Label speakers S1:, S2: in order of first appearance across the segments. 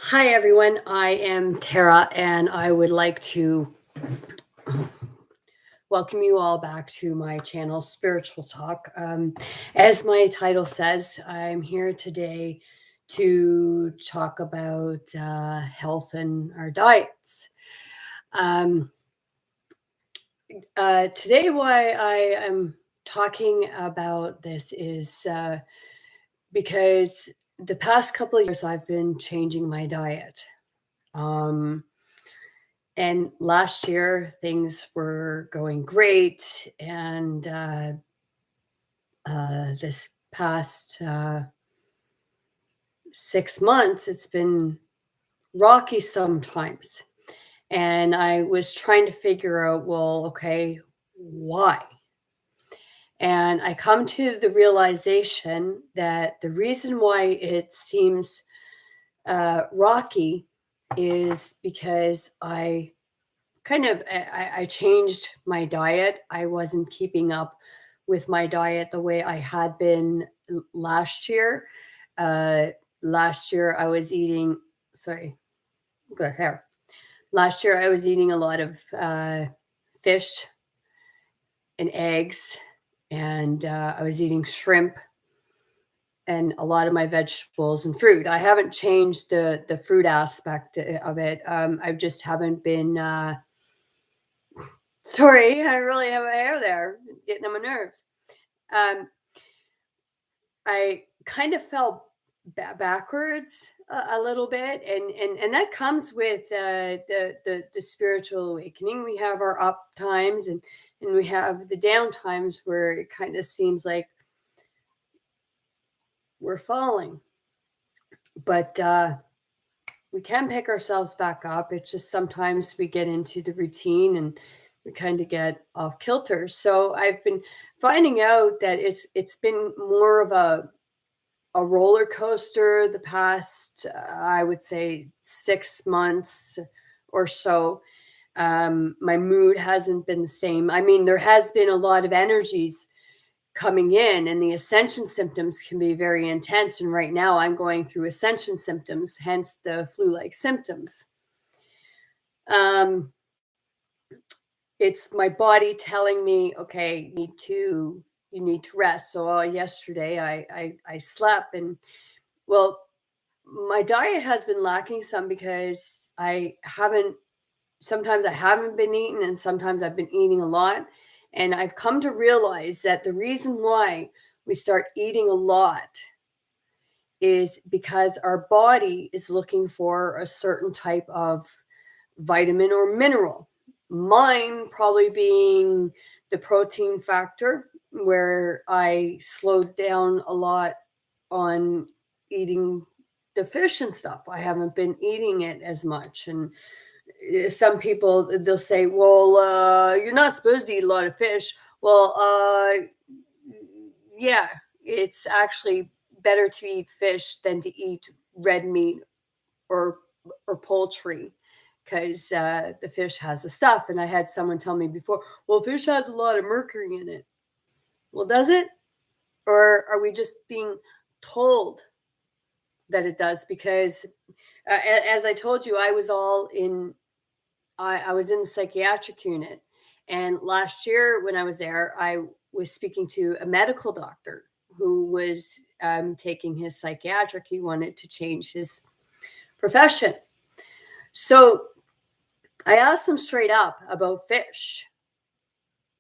S1: Hi, everyone. I am Tara, and I would like to welcome you all back to my channel, Spiritual Talk. As my title says, I'm here today to talk about health and our diets. Um, Today, why I am talking about this is because the past couple of years I've been changing my diet. Um, And last year, things were going great. And this past 6 months, it's been rocky sometimes. And I was trying to figure out, well, okay, why? And I come to the realization that the reason why it seems rocky is because I changed my diet. I wasn't keeping up with my diet the way I had been last year. Uh, Last year I was eating. Sorry, good hair. Last year I was eating a lot of fish and eggs, and I was eating shrimp and a lot of my vegetables and fruit. I haven't changed the fruit aspect of it. I just haven't been. Sorry, I really have a hair there. It's getting on my nerves. Um, I kind of fell backwards a little bit, and that comes with the spiritual awakening. We have our up times, and we have the down times where it kind of seems like we're falling, but we can pick ourselves back up. It's just sometimes we get into the routine and we kind of get off kilter. So I've been finding out that it's been more of a roller coaster the past I would say 6 months or so. My mood hasn't been the same. I mean, there has been a lot of energies coming in, and the ascension symptoms can be very intense, and right now I'm going through ascension symptoms, hence the flu-like symptoms. um it's my body telling me, okay, you need to rest. So yesterday I slept, and well, my diet has been lacking some because I haven't sometimes I haven't been eating, and sometimes I've been eating a lot. And I've come to realize that the reason why we start eating a lot is because our body is looking for a certain type of vitamin or mineral. Mine probably being the protein factor, where I slowed down a lot on eating the fish and stuff. I haven't been eating it as much. And some people, they'll say, well, you're not supposed to eat a lot of fish. Well, yeah, it's actually better to eat fish than to eat red meat or poultry, because the fish has the stuff. And I had someone tell me before, well, fish has a lot of mercury in it. Well, does it? Or are we just being told that it does? Because as I told you, I was in the psychiatric unit. And last year when I was there, I was speaking to a medical doctor who was taking his psychiatric. He wanted to change his profession. So I asked him straight up about fish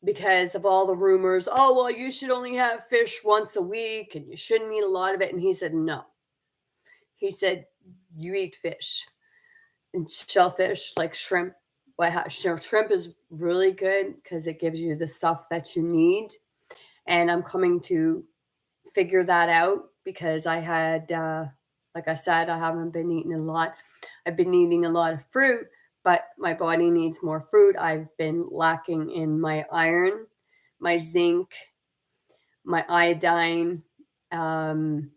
S1: because of all the rumors. Oh, well, you should only have fish once a week and you shouldn't eat a lot of it. And he said, no. He said, you eat fish and shellfish like shrimp. Shrimp is really good because it gives you the stuff that you need. And I'm coming to figure that out because like I said, I haven't been eating a lot. I've been eating a lot of fruit, but my body needs more fruit. I've been lacking in my iron, my zinc, my iodine, um,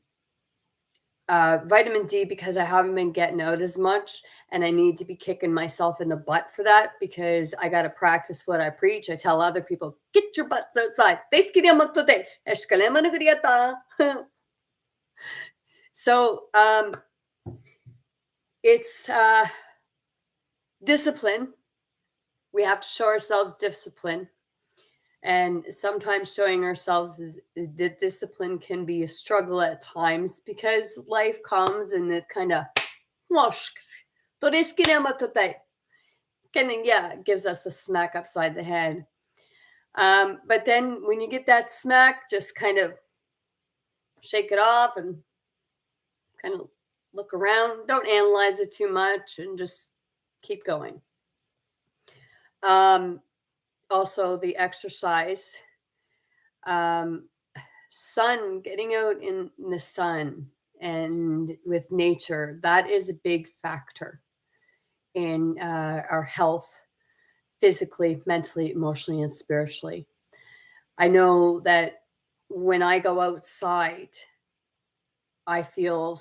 S1: vitamin D, because I haven't been getting out as much, and I need to be kicking myself in the butt for that because I got to practice what I preach. I tell other people, get your butts outside. So It's discipline. We have to show ourselves discipline. And sometimes showing ourselves discipline can be a struggle at times because life comes and it kind of whoosh, kind of, yeah, gives us a smack upside the head. But then when you get that smack, just kind of shake it off and kind of look around. Don't analyze it too much and just keep going. Um, Also, the exercise, um, sun, getting out in the sun and with nature, that is a big factor in our health, physically, mentally, emotionally, and spiritually. I know that when I go outside, I feel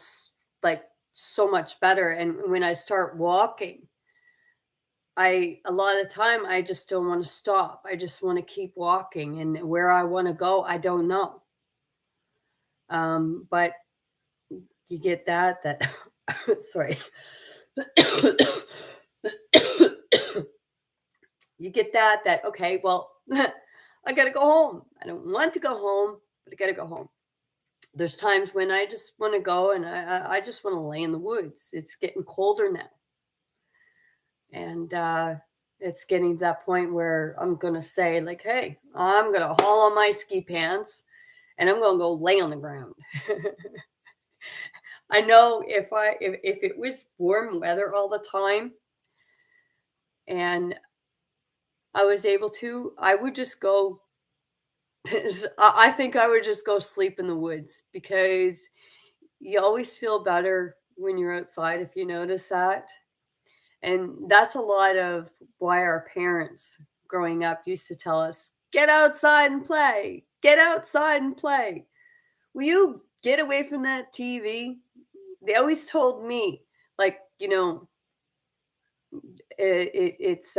S1: like so much better. And when I start walking, a lot of the time I just don't want to stop. I just want to keep walking, and where I want to go, I don't know. But you get that sorry. You get that okay, well, I got to go home. I don't want to go home, but I got to go home. There's times when I just want to go and I just want to lay in the woods. It's getting colder now. And it's getting to that point where I'm going to say, like, hey, I'm going to haul on my ski pants and I'm going to go lay on the ground. I know if it was warm weather all the time and I was able to, I would just go. I think I would just go sleep in the woods because you always feel better when you're outside, if you notice that. And that's a lot of why our parents growing up used to tell us, get outside and play, get outside and play. Will you get away from that TV? They always told me, like, it's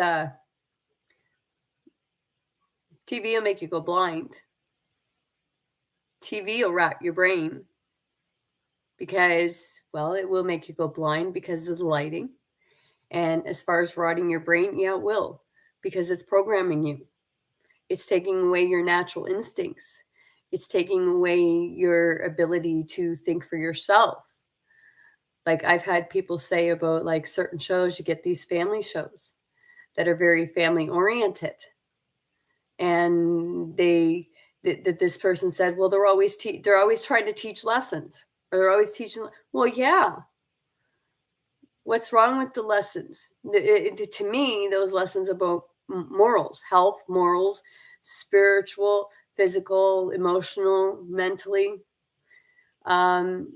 S1: TV will make you go blind. TV will rot your brain because, well, it will make you go blind because of the lighting. And as far as rotting your brain, yeah, it will, because it's programming you. It's taking away your natural instincts. It's taking away your ability to think for yourself. Like I've had people say about like certain shows, you get these family shows that are very family oriented. And this person said, well, they're always trying to teach lessons, or they're always teaching. Well, yeah, what's wrong with the lessons? To me, those lessons about morals, health, morals, spiritual, physical, emotional, mentally. Um,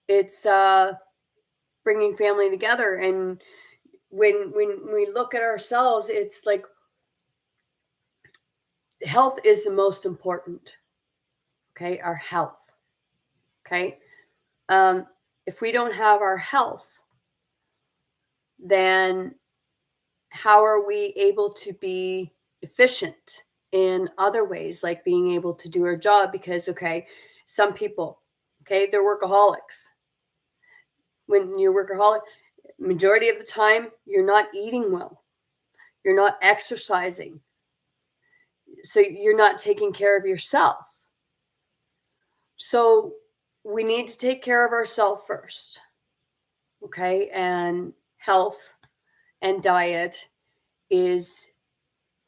S1: it's bringing family together. And when we look at ourselves, it's like health is the most important. Okay, our health. Okay, if we don't have our health, then how are we able to be efficient in other ways, like being able to do our job? Because, okay, some people, okay, they're workaholics. When you're workaholic, majority of the time, you're not eating well, you're not exercising, so you're not taking care of yourself. So we need to take care of ourselves first, okay? And health and diet is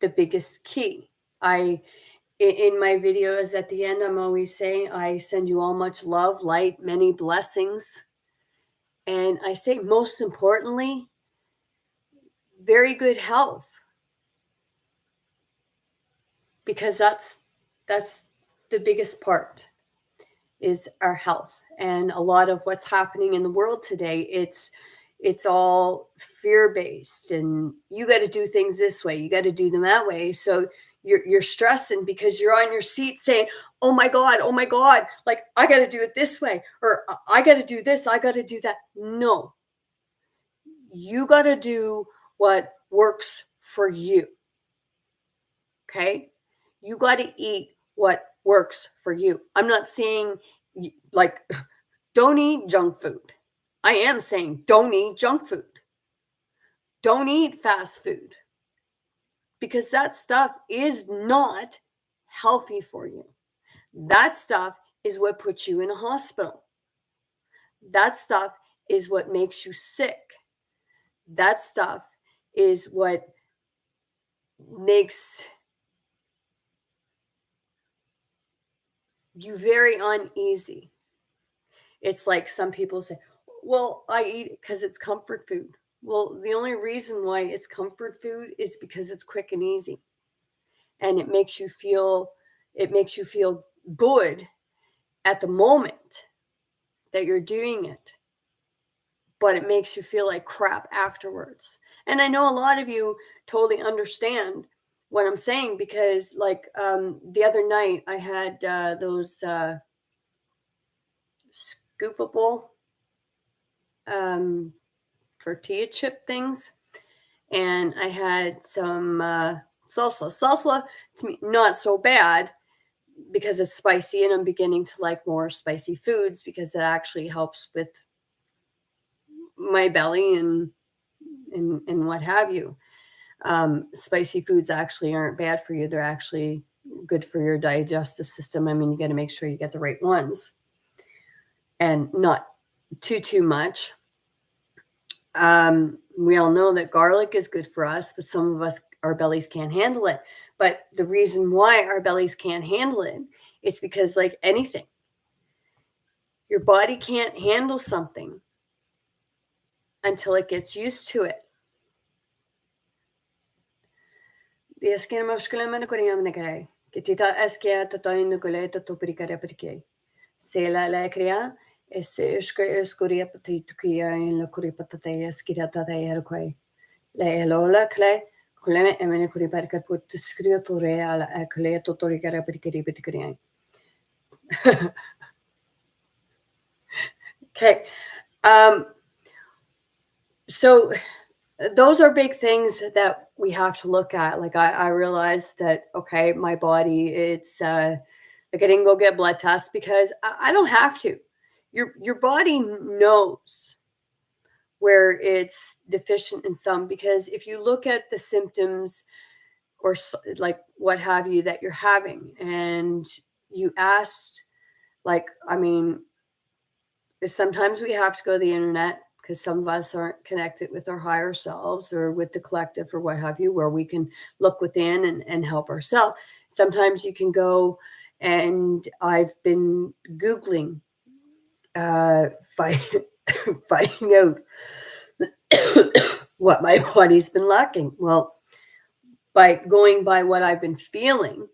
S1: the biggest key. In my videos at the end, I'm always saying, I send you all much love, light, many blessings. And I say, most importantly, very good health, because that's the biggest part, is our health. And a lot of what's happening in the world today, it's all fear-based, and you got to do things this way, you got to do them that way. So you're stressing because you're on your seat saying, oh my god, like I got to do it this way, or I got to do this, I got to do that. No, you got to do what works for you. Okay, you got to eat what works for you. I'm not saying like don't eat junk food. I am saying don't eat junk food. Don't eat fast food because that stuff is not healthy for you. That stuff is what puts you in a hospital. That stuff is what makes you sick. That stuff is what makes you very uneasy. It's like some people say, well, I eat it because it's comfort food. Well, the only reason why it's comfort food is because it's quick and easy. And it makes you feel good at the moment that you're doing it, but it makes you feel like crap afterwards. And I know a lot of you totally understand what I'm saying because, like, the other night I had those scoopable tortilla chip things, and I had some salsa. Salsa to me not so bad because it's spicy, and I'm beginning to like more spicy foods because it actually helps with my belly and what have you. Spicy foods actually aren't bad for you. They're actually good for your digestive system. I mean, you got to make sure you get the right ones and not too much. We all know that garlic is good for us, but some of us, our bellies can't handle it. But the reason why our bellies can't handle it, it's because, like anything, your body can't handle something until it gets used to it. Sela la crea esse escoria patitukia in la curi patatea skirata da erquai. La elola clay, culeme emene curi perca put scriotore alla ecole totoricare pericari. Okay. So those are big things that we have to look at. Like I realized that, okay, my body, it's like I didn't go get blood tests because I don't have to. Your body knows where it's deficient in some, because if you look at the symptoms or like what have you that you're having, and you asked, like, I mean, sometimes we have to go to the internet because some of us aren't connected with our higher selves or with the collective or what have you, where we can look within and help ourselves. Sometimes you can go, and I've been Googling, finding out what my body's been lacking. Well, by going by what I've been feeling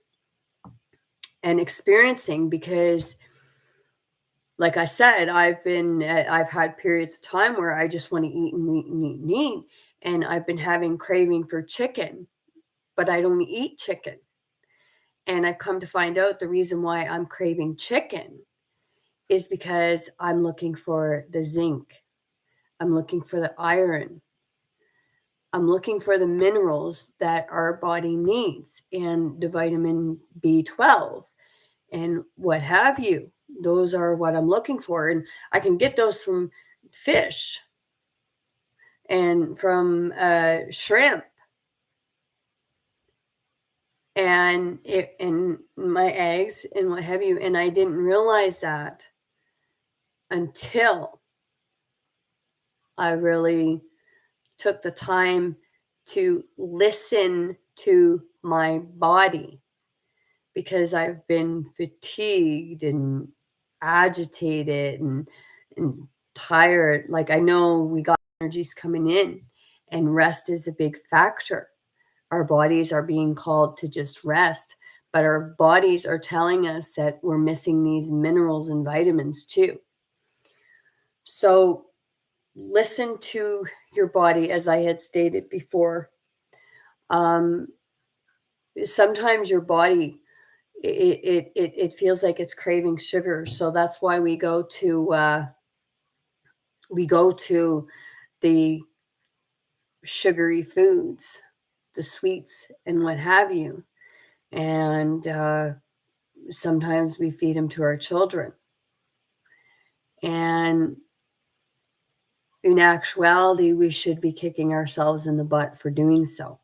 S1: and experiencing, because like I said, I've had periods of time where I just want to eat and eat and eat and eat. And I've been having craving for chicken, but I don't eat chicken. And I've come to find out the reason why I'm craving chicken is because I'm looking for the zinc. I'm looking for the iron. I'm looking for the minerals that our body needs, and the vitamin B12 and what have you. Those are what I'm looking for. And I can get those from fish and from shrimp and my eggs and what have you. And I didn't realize that until I really took the time to listen to my body, because I've been fatigued and agitated and tired. Like, I know we got energies coming in, and rest is a big factor. Our bodies are being called to just rest, but our bodies are telling us that we're missing these minerals and vitamins too. So listen to your body, as I had stated before. Sometimes your body, it feels like it's craving sugar, so that's why we go to the sugary foods, the sweets and what have you. And sometimes we feed them to our children. And in actuality, we should be kicking ourselves in the butt for doing so,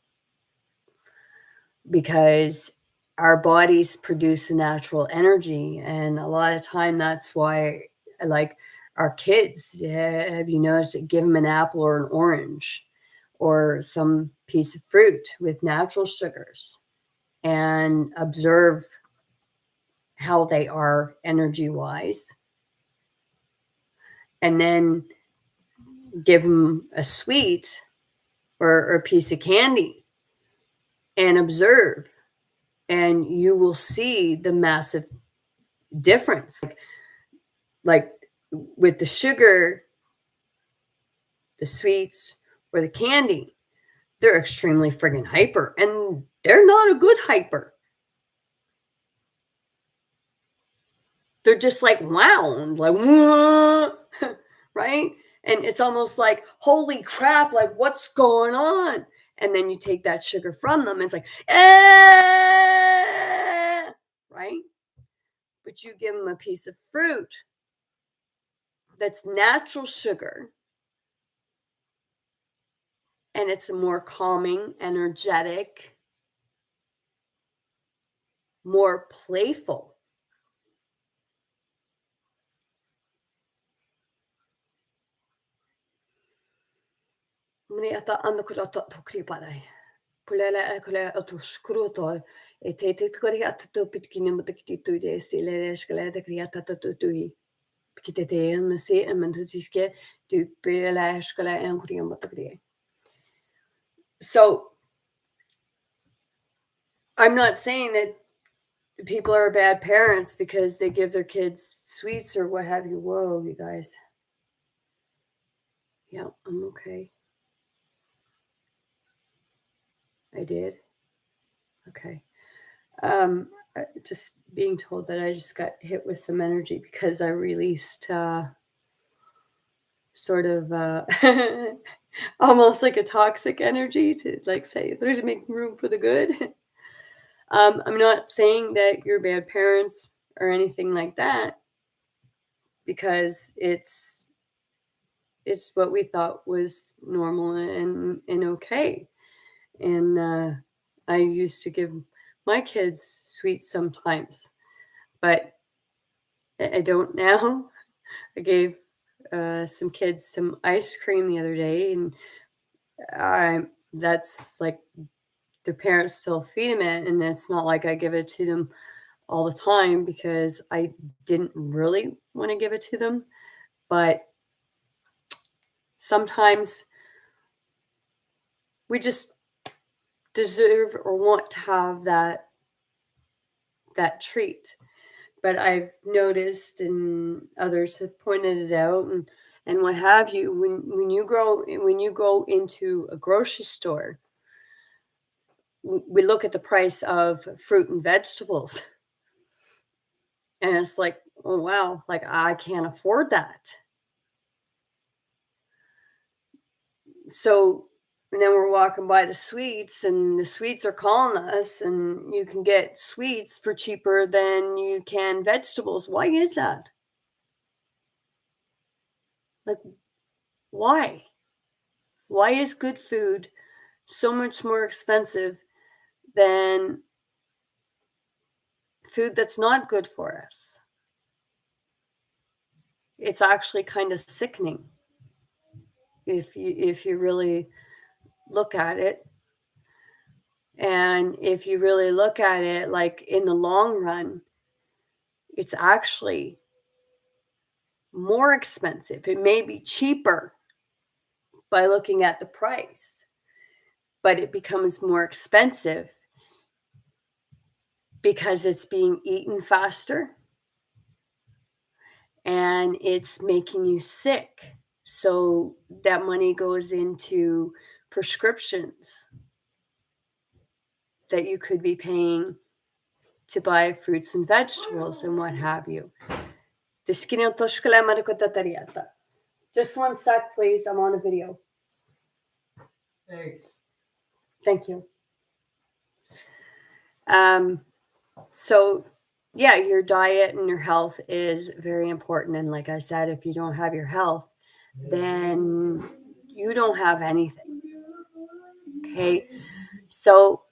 S1: because our bodies produce a natural energy. And a lot of time, that's why I like our kids. Have you noticed it? Give them an apple or an orange or some piece of fruit with natural sugars and observe how they are energy wise. And then give them a sweet or a piece of candy and observe, and you will see the massive difference. Like with the sugar, the sweets, or the candy, they're extremely friggin' hyper, and they're not a good hyper. They're just like wound, like, right? And it's almost like, holy crap, like what's going on? And then you take that sugar from them, and it's like, right? But you give them a piece of fruit that's natural sugar, and it's a more calming, energetic, more playful. Pulela kule otus kruto e te kori atu pitkini mutakiti tu de sile skele de kriata tu tui. Pikite te en se en mentutiske tu pela skele en kuri mutakri. So I'm not saying that people are bad parents because they give their kids sweets or what have you. Whoa, you guys. Yeah, I'm okay. I did. Okay. Just being told that I just got hit with some energy because I released sort of almost like a toxic energy to like say there's to make room for the good. I'm not saying that you're bad parents or anything like that, because it's what we thought was normal and okay. And I used to give my kids sweets sometimes, but I don't now. I gave some kids some ice cream the other day, and that's like their parents still feed them it, and it's not like I give it to them all the time because I didn't really want to give it to them. But sometimes we just deserve or want to have that treat. But I've noticed, and others have pointed it out, and what have you, when you go into a grocery store, we look at the price of fruit and vegetables, and it's like, oh wow, like I can't afford that. So and then we're walking by the sweets, and the sweets are calling us, and you can get sweets for cheaper than you can vegetables. Why is that? Like, why? Why is good food so much more expensive than food that's not good for us? It's actually kind of sickening if you really look at it. And if you really look at it, like in the long run, it's actually more expensive. It may be cheaper by looking at the price, but it becomes more expensive because it's being eaten faster and it's making you sick. So that money goes into prescriptions that you could be paying to buy fruits and vegetables and what have you. Just one sec, please. I'm on a video.
S2: Thanks.
S1: Thank you. So yeah, your diet and your health is very important. And like I said, if you don't have your health, then you don't have anything. Okay. So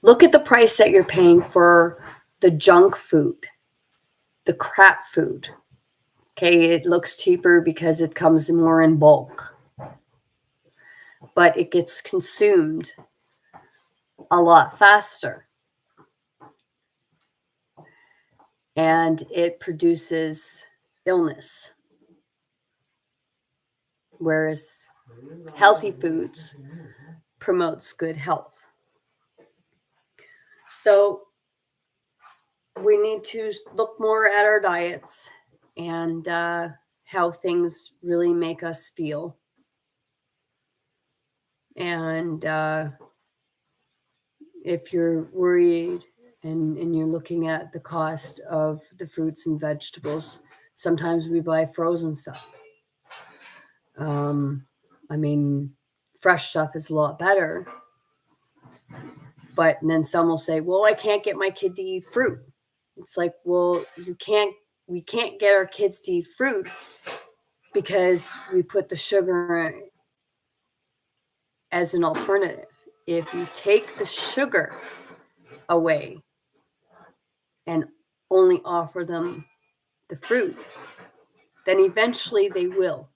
S1: look at the price that you're paying for the junk food, the crap food. Okay. It looks cheaper because it comes more in bulk, but it gets consumed a lot faster. And it produces illness. Whereas healthy foods promotes good health. So we need to look more at our diets and how things really make us feel. And if you're worried and you're looking at the cost of the fruits and vegetables, sometimes we buy frozen stuff. I mean, fresh stuff is a lot better. But then some will say, well, I can't get my kid to eat fruit. It's like, well, we can't get our kids to eat fruit because we put the sugar as an alternative. If you take the sugar away and only offer them the fruit, then eventually they will.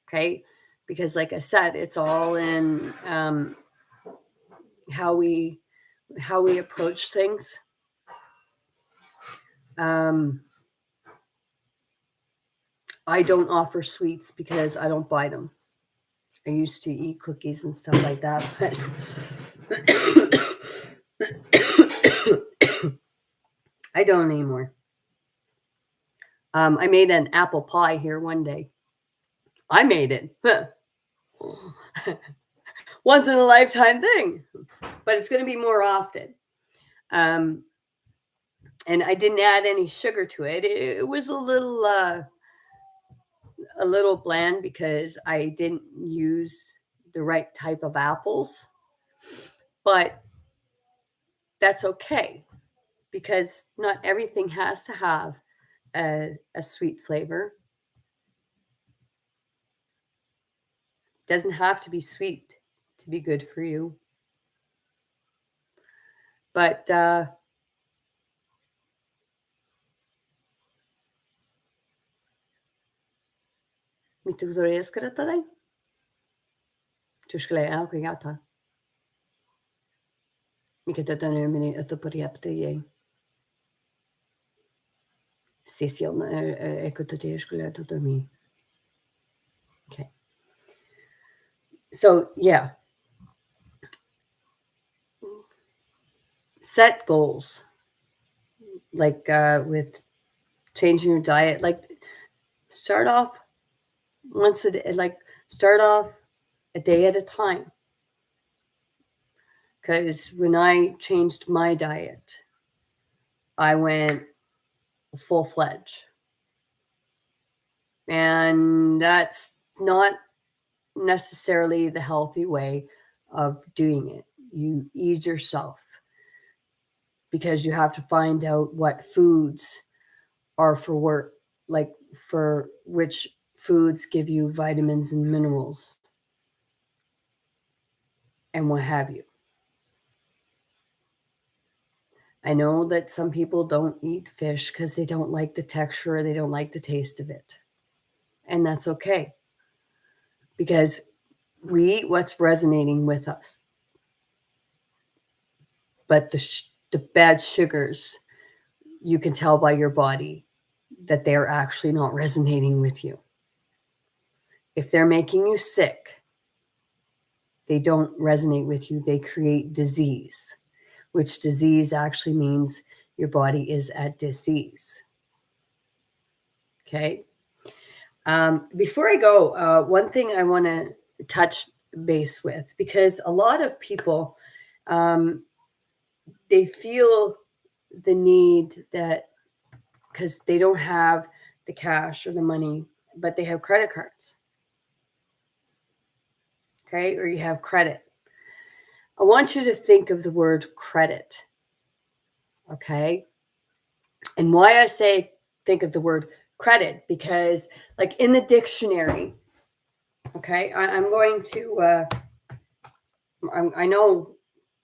S1: Okay? Because like I said, it's all in how we approach things. I don't offer sweets because I don't buy them. I used to eat cookies and stuff like that, but I don't anymore. I made an apple pie here one day. I made it. Once in a lifetime thing, but it's going to be more often. And I didn't add any sugar to it. It was a little bland because I didn't use the right type of apples, but that's okay because not everything has to have a sweet flavor. Doesn't have to be sweet to be good for you. But Mitu ktoré skratade? Tuskele alko jata. Mikä tätä nömini ötöporiaptejei. Session ekototeeskuleetotomi. Okay. So yeah. Set goals. Like with changing your diet. Like start off once a day. Like start off a day at a time. Because when I changed my diet, I went full-fledged. And that's not necessarily the healthy way of doing it. You ease yourself because you have to find out what foods are for work, like for which foods give you vitamins and minerals and what have you. I know that some people don't eat fish because they don't like the texture, they don't like the taste of it. And that's okay. Because we eat what's resonating with us. But the bad sugars, you can tell by your body that they're actually not resonating with you. If they're making you sick, they don't resonate with you. They create disease, which disease actually means your body is at disease. Okay. Before I go, one thing I want to touch base with, because a lot of people, they feel the need that because they don't have the cash or the money, but they have credit cards. Okay. Or you have credit. I want you to think of the word credit. Okay. And why I say think of the word credit, because like in the dictionary, okay, I'm going to, I know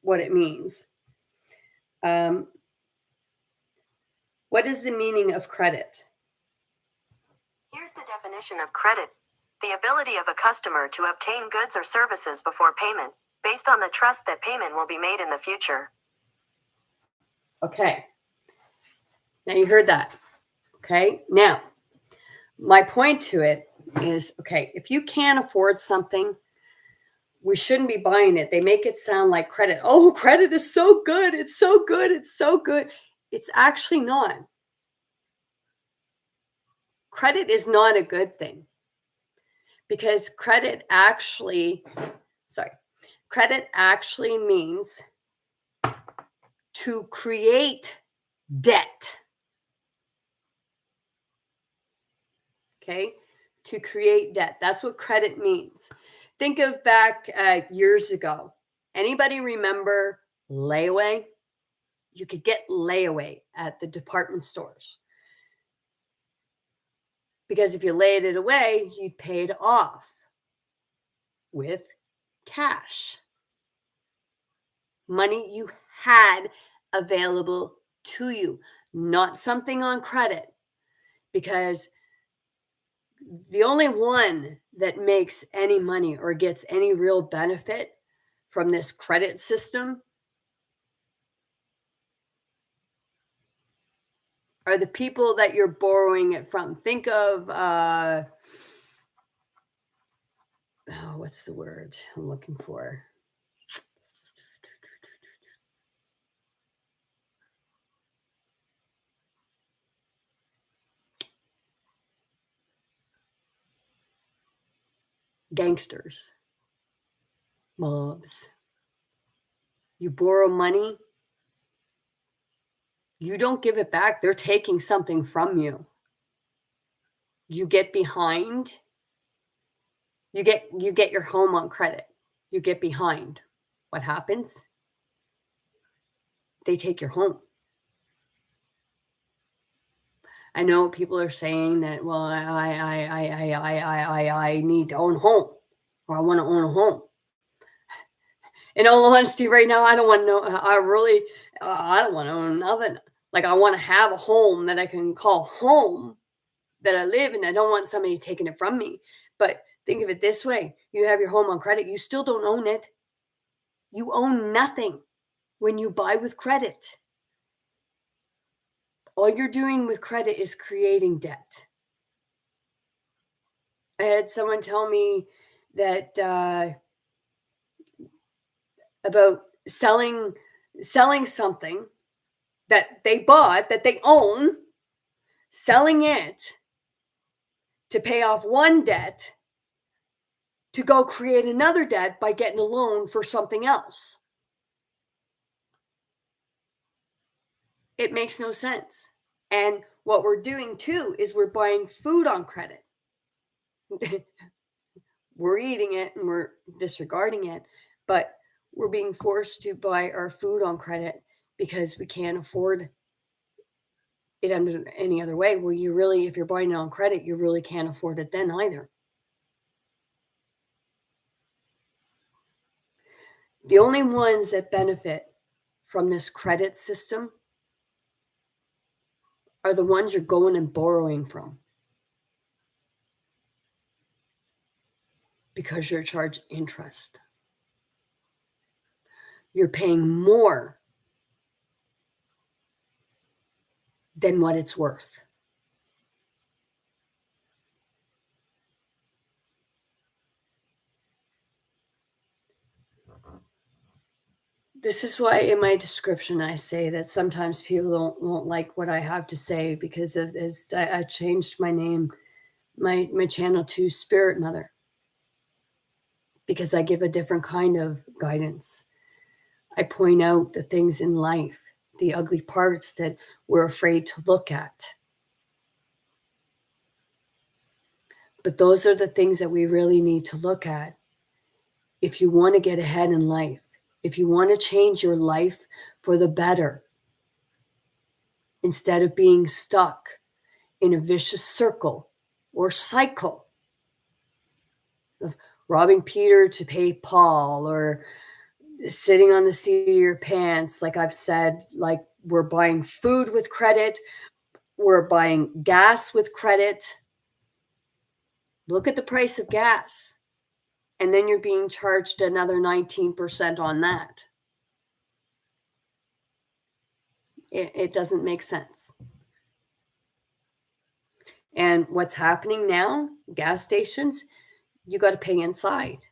S1: what it means. What is the meaning of credit?
S2: Here's the definition of credit. The ability of a customer to obtain goods or services before payment, based on the trust that payment will be made in the future.
S1: Okay. Now you heard that. Okay. Now, my point to it is, okay, if you can't afford something, we shouldn't be buying it. They make it sound like credit. Oh, credit is so good. It's so good. It's so good. It's actually not. Credit is not a good thing, because credit actually means to create debt. Okay? To create debt. That's what credit means. Think of back years ago. Anybody remember layaway? You could get layaway at the department stores, because if you laid it away, you paid off with cash. Money you had available to you, not something on credit, because the only one that makes any money or gets any real benefit from this credit system are the people that you're borrowing it from. Think of, what's the word I'm looking for? Gangsters, mobs. You borrow money, you don't give it back, they're taking something from you. You get behind, you get your home on credit. You get behind. What happens? They take your home. I know people are saying that, well, I need to own a home, or I want to own a home. In all honesty, right now, I don't want to know. I don't want to own nothing. Like, I want to have a home that I can call home, that I live in. I don't want somebody taking it from me. But think of it this way. You have your home on credit. You still don't own it. You own nothing when you buy with credit. All you're doing with credit is creating debt. I had someone tell me that about selling something that they bought, that they own, selling it to pay off one debt, to go create another debt by getting a loan for something else. It makes no sense. And what we're doing too is we're buying food on credit. We're eating it and we're disregarding it, but we're being forced to buy our food on credit because we can't afford it under any other way. Well, if you're buying it on credit, you really can't afford it then either. The only ones that benefit from this credit system are the ones you're going and borrowing from, because you're charged interest. You're paying more than what it's worth. This is why in my description I say that sometimes people won't like what I have to say, because as I changed my name, my channel to Spirit Mother, because I give a different kind of guidance. I point out the things in life, the ugly parts that we're afraid to look at. But those are the things that we really need to look at if you want to get ahead in life, if you want to change your life for the better, instead of being stuck in a vicious circle or cycle of robbing Peter to pay Paul, or sitting on the seat of your pants. Like I've said, like we're buying food with credit, we're buying gas with credit. Look at the price of gas, and then you're being charged another 19% on that. It doesn't make sense. And what's happening now, gas stations, you got to pay inside.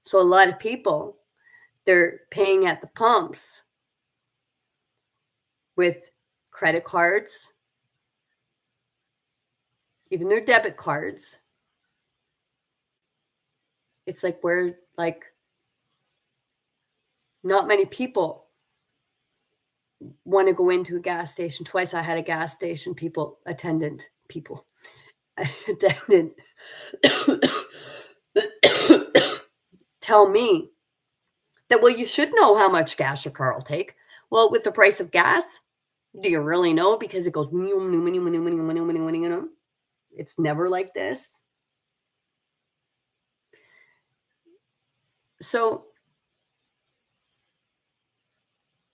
S1: So a lot of people, they're paying at the pumps with credit cards, even their debit cards. It's like we're like, not many people want to go into a gas station. Twice I had a gas station attendant tell me that, well, you should know how much gas your car will take. Well, with the price of gas, do you really know? Because it goes, it's never like this. So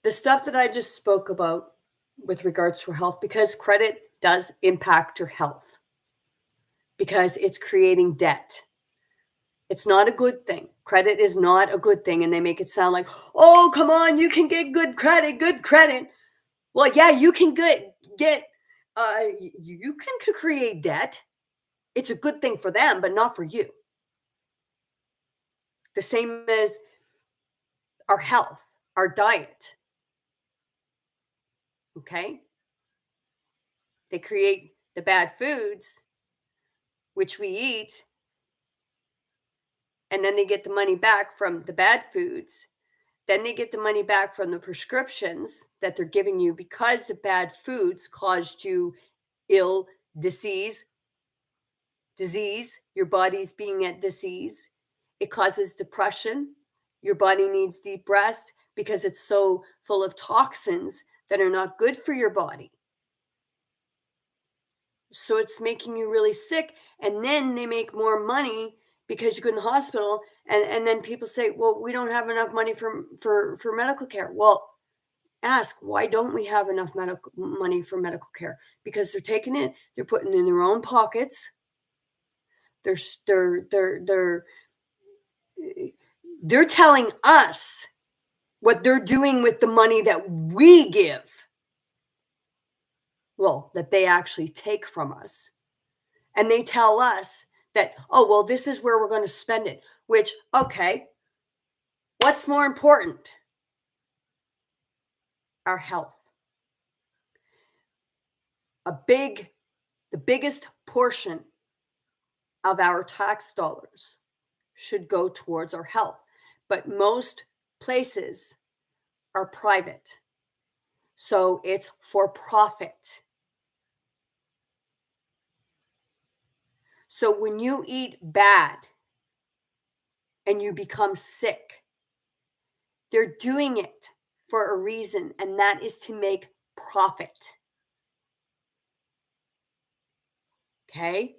S1: the stuff that I just spoke about with regards to health, because credit does impact your health, because it's creating debt. It's not a good thing. Credit is not a good thing. And they make it sound like, oh, come on, you can get good credit. Well, yeah, you can you can create debt. It's a good thing for them, but not for you. The same as our health, our diet. Okay? They create the bad foods, which we eat, and then they get the money back from the bad foods. Then they get the money back from the prescriptions that they're giving you because the bad foods caused you ill, disease, your body's being at disease. It causes depression. Your body needs deep rest because it's so full of toxins that are not good for your body. So it's making you really sick. And then they make more money because you go in the hospital, and then people say, well, we don't have enough money for medical care. Well, ask, why don't we have enough money for medical care? Because they're taking it, they're putting it in their own pockets. They're telling us what they're doing with the money that we give. Well, that they actually take from us. And they tell us that, oh, well, this is where we're going to spend it. Which, okay, what's more important? Our health. The biggest portion of our tax dollars should go towards our health. But most places are private. So it's for profit. So when you eat bad and you become sick, they're doing it for a reason, and that is to make profit. Okay?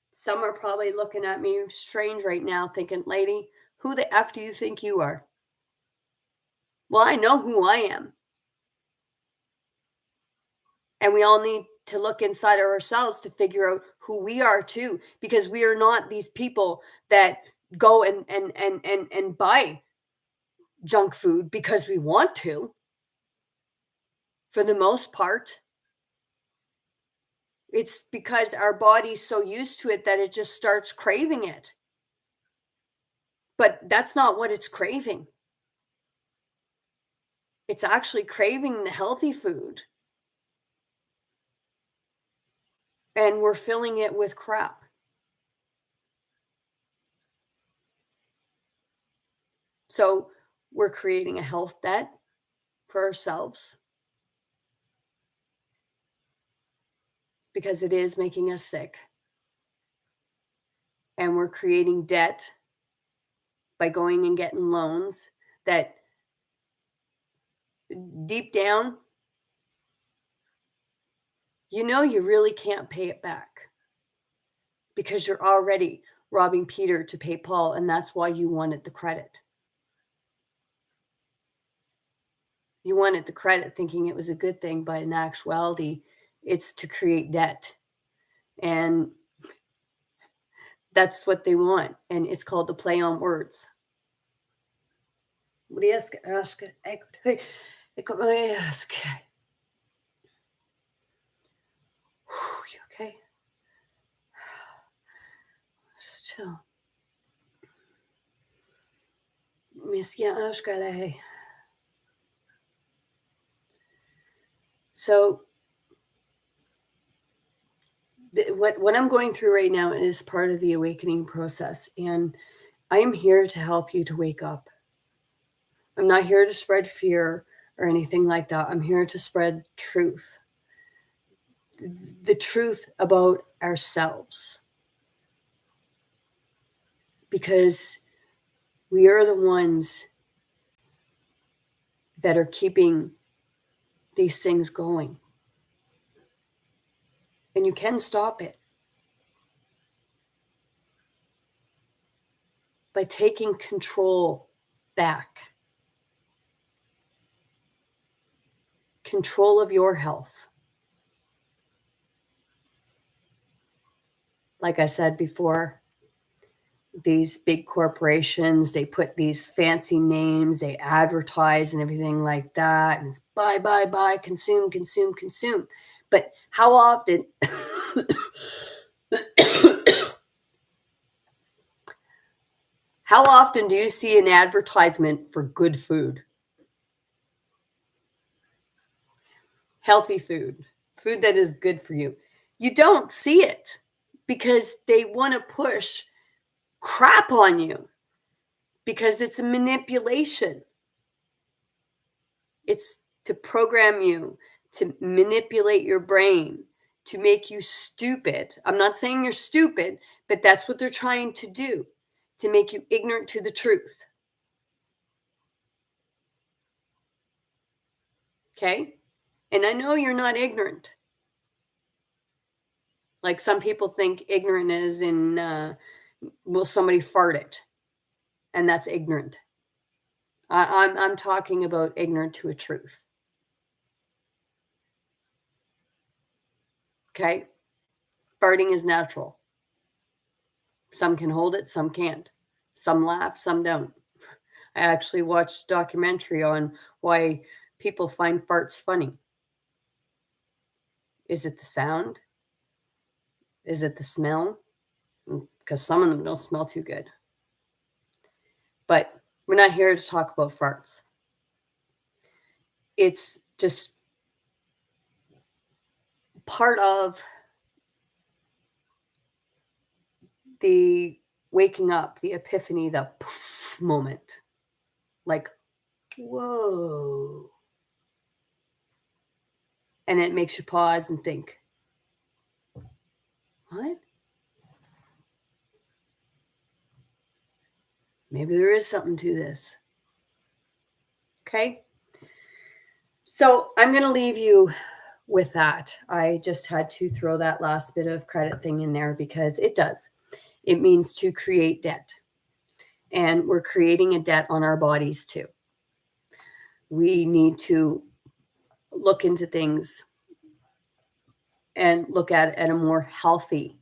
S1: Some are probably looking at me strange right now thinking, lady, who the F do you think you are? Well, I know who I am. And we all need to look inside of ourselves to figure out who we are too, because we are not these people that go and buy junk food because we want to. For the most part, it's because our body's so used to it that it just starts craving it. But that's not what it's craving. It's actually craving the healthy food. And we're filling it with crap. So we're creating a health debt for ourselves because it is making us sick. And we're creating debt by going and getting loans that deep down, you know you really can't pay it back because you're already robbing Peter to pay Paul, and that's why you wanted the credit. You wanted the credit thinking it was a good thing, but in actuality, it's to create debt. And that's what they want. And it's called the play on words. What do you ask? You okay? Just chill. So what I'm going through right now is part of the awakening process, and I am here to help you to wake up. I'm not here to spread fear or anything like that. I'm here to spread truth, the truth about ourselves, because we are the ones that are keeping these things going. And you can stop it by taking control back. Control of your health. Like I said before, these big corporations, they put these't names, they advertise and everything like that. And it's buy, consume, consume, consume. But how often, how often do you see an advertisement for good food? Healthy food, food that is good for you. You don't see it because they want to push crap on you because it's a manipulation. It's to program you, to manipulate your brain, to make you stupid. I'm not saying you're stupid, but that's what they're trying to do, to make you ignorant to the truth. Okay? And I know you're not ignorant. Like some people think ignorant is in, will somebody fart it? And that's ignorant. I'm talking about ignorant to a truth. Okay? Farting is natural. Some can hold it, some can't. Some laugh, some don't. I actually watched a documentary on why people find farts funny. Is it the sound? Is it the smell? Because some of them don't smell too good. But we're not here to talk about farts. It's just part of the waking up, the epiphany, the poof moment. Like, whoa. And it makes you pause and think, what? Maybe there is something to this. Okay? So I'm going to leave you with that. I just had to throw that last bit of credit thing in there because it does. It means to create debt. And we're creating a debt on our bodies too. We need to look into things and look at a more healthy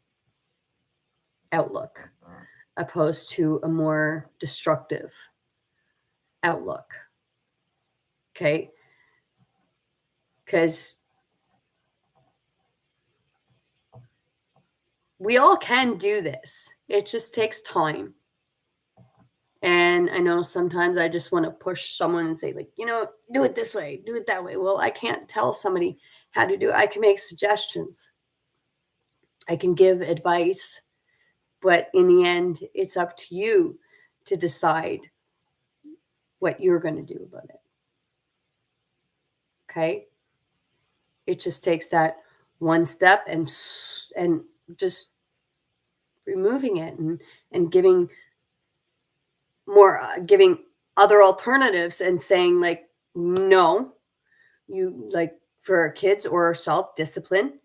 S1: outlook opposed to a more destructive outlook. Okay? Because we all can do this. It just takes time. And I know sometimes I just want to push someone and say, like, do it this way, do it that way. Well, I can't tell somebody how to do it. I can make suggestions. I can give advice. But in the end, it's up to you to decide what you're going to do about it. Okay? It just takes that one step and just removing it and giving other alternatives and saying, like, no, You like for our kids or self-discipline,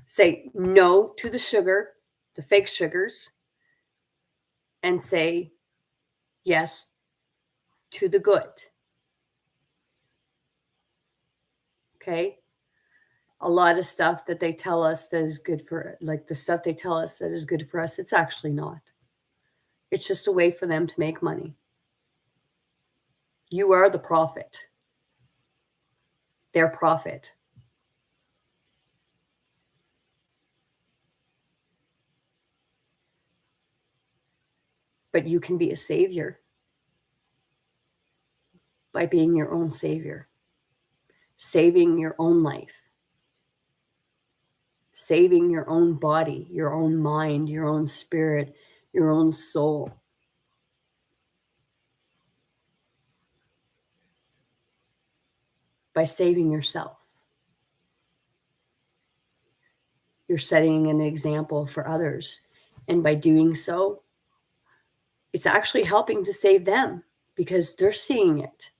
S1: say no to the sugar, the fake sugars, and say yes to the good. Okay? A lot of stuff that they tell us that is good for, like the stuff they tell us that is good for us, it's actually not. It's just a way for them to make money. You are the profit. Their profit. But you can be a savior by being your own savior, saving your own life, saving your own body, your own mind, your own spirit, your own soul. By saving yourself. You're setting an example for others. And by doing so, it's actually helping to save them because they're seeing it.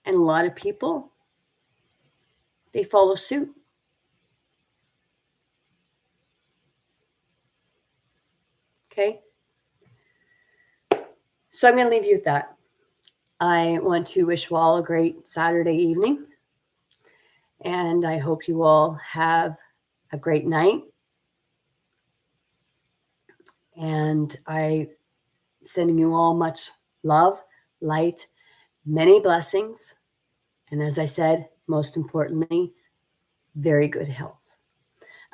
S1: And a lot of people, they follow suit. Okay? So I'm going to leave you with that. I want to wish you all a great Saturday evening. And I hope you all have a great night. And I sending you all much love, light, many blessings. And as I said, most importantly, very good health.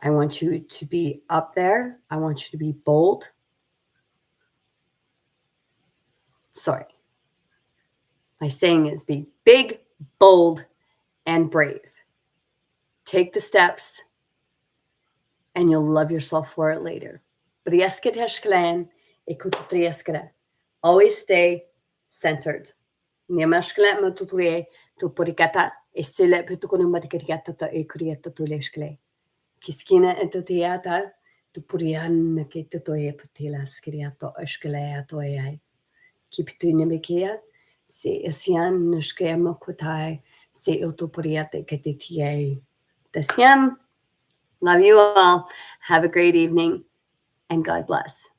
S1: I want you to be up there. I want you to be bold. Sorry. My saying is be big, bold, and brave. Take the steps, and you'll love yourself for it later. Always stay centered. Kiskina entutiata tu purianna ke totoye putila skiriato ashkelea toyai. Kiptunimekia se asian nushkema kutai se utopuriate ketitiai. Tasyan. Love you all. Have a great evening and God bless.